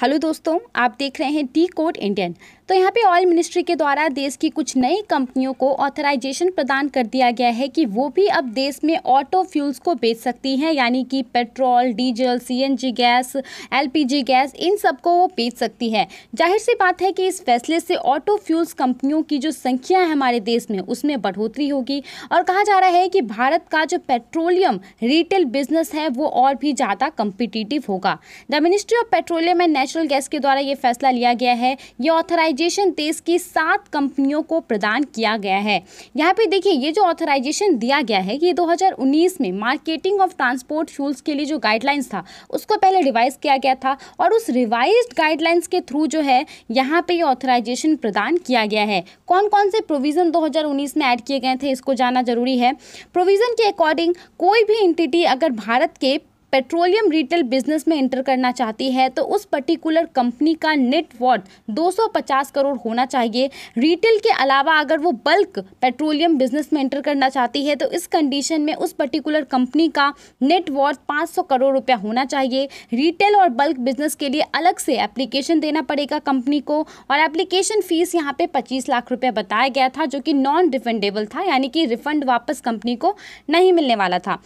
Hello दोस्तों, आप देख रहे हैं डी कोड इंडियन। तो यहाँ पे ऑयल मिनिस्ट्री के द्वारा देश की कुछ नई कंपनियों को ऑथराइजेशन प्रदान कर दिया गया है कि वो भी अब देश में ऑटो फ्यूल्स को बेच सकती हैं, यानी कि petrol, diesel, CNG gas, LPG gas, इन सबको वो बेच सकती है। जाहिर सी बात है कि इस फैसले से ऑटो फ्यूल्स कंपनियों की जो संख्या है हमारे देश में उसमें बढ़ोतरी होगी और कहा जा रहा है कि भारत का जो पेट्रोलियम रिटेल बिजनेस है वो और भी ज़्यादा कम्पिटिटिव होगा। The ministry of petroleum and natural gas के द्वारा ये फैसला लिया गया है। ये ऑथराइजेशन देश की 7 कंपनियों को प्रदान किया गया है। यहाँ पे देखिए, ये जो ऑथराइजेशन दिया गया है ये 2019 में मार्केटिंग ऑफ ट्रांसपोर्ट फ्यूल्स के लिए जो गाइडलाइंस था उसको पहले रिवाइज किया गया था और उस रिवाइज्ड गाइडलाइंस के थ्रू जो है यहाँ पे ये ऑथराइजेशन प्रदान किया गया है। कौन कौन से प्रोविजन 2019 में ऐड किए गए थे इसको जानना जरूरी है। प्रोविजन के अकॉर्डिंग कोई भी एंटिटी अगर भारत के पेट्रोलियम रिटेल बिजनेस में एंटर करना चाहती है तो उस पर्टिकुलर कंपनी का नेट वर्थ 250 करोड़ होना चाहिए। रिटेल के अलावा अगर वो बल्क पेट्रोलियम बिजनेस में एंटर करना चाहती है तो इस कंडीशन में उस पर्टिकुलर कंपनी का नेट वर्थ 500 करोड़ रुपया होना चाहिए। रिटेल और बल्क बिजनेस के लिए अलग से एप्लीकेशन देना पड़ेगा कंपनी को और एप्लीकेशन फीस यहाँ पे 25 लाख रुपया बताया गया था, जो कि नॉन रिफंडेबल था, यानी कि रिफंड वापस कंपनी को नहीं मिलने वाला था।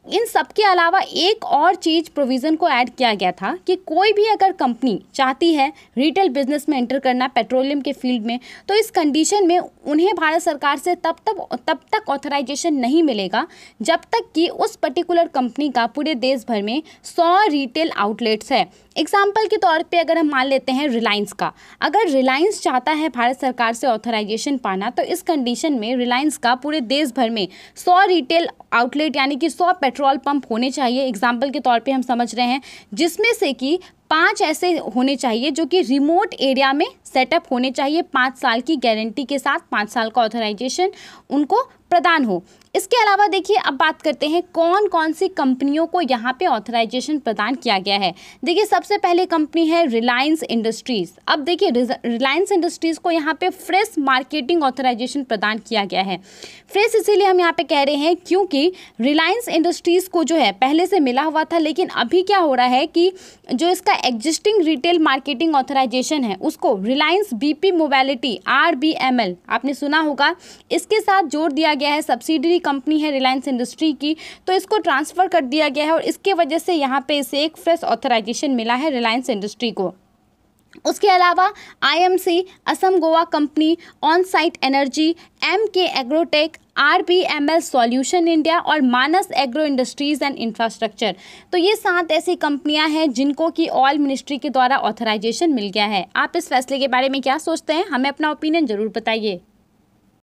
इन सब के अलावा एक और चीज़ प्रोविज़न को ऐड किया गया था कि कोई भी अगर कंपनी चाहती है रिटेल बिजनेस में एंटर करना पेट्रोलियम के फील्ड में तो इस कंडीशन में उन्हें भारत सरकार से तब तक ऑथराइजेशन नहीं मिलेगा जब तक कि उस पर्टिकुलर कंपनी का पूरे देश भर में 100 रिटेल आउटलेट्स है। एग्जाम्पल के तौर पे अगर हम मान लेते हैं रिलायंस का, अगर रिलायंस चाहता है भारत सरकार से ऑथराइजेशन पाना तो इस कंडीशन में रिलायंस का पूरे देश भर में 100 रिटेल आउटलेट यानी कि 100 पेट्रोल पंप होने चाहिए। एग्जाम्पल के तौर पे हम समझ रहे हैं, जिसमें से कि 5 ऐसे होने चाहिए जो कि रिमोट एरिया में सेटअप होने चाहिए। 5 साल की गारंटी के साथ 5 साल का ऑथराइजेशन उनको प्रदान हो। इसके अलावा देखिए, अब बात करते हैं कौन कौन सी कंपनियों को यहाँ पे ऑथराइजेशन प्रदान किया गया है। देखिए, सबसे पहले कंपनी है रिलायंस इंडस्ट्रीज़। अब देखिए, रिलायंस इंडस्ट्रीज़ को यहाँ पे फ्रेश मार्केटिंग ऑथराइजेशन प्रदान किया गया है। फ्रेश इसीलिए हम यहाँ पे कह रहे हैं क्योंकि रिलायंस इंडस्ट्रीज़ को जो है पहले से मिला हुआ था, लेकिन अभी क्या हो रहा है कि जो इसका एग्जिस्टिंग रिटेल मार्केटिंग ऑथराइजेशन है उसको रिलायंस बीपी मोबिलिटी RBML आपने सुना होगा, इसके साथ जोड़ दिया गया है। सब्सिडरी कंपनी है रिलायंस इंडस्ट्री की, तो इसको ट्रांसफ़र कर दिया गया है और इसके वजह से यहाँ पे इसे एक फ्रेश ऑथराइजेशन मिला है रिलायंस इंडस्ट्री को। उसके अलावा IMC Assam Goa company, on site energy, MK agrotech, RBML solution India और मानस एग्रो इंडस्ट्रीज़ एंड इंफ्रास्ट्रक्चर। तो ये 7 ऐसी कंपनियां हैं जिनको कि ऑयल मिनिस्ट्री के द्वारा ऑथराइजेशन मिल गया है। आप इस फैसले के बारे में क्या सोचते हैं? हमें अपना ओपिनियन ज़रूर बताइए।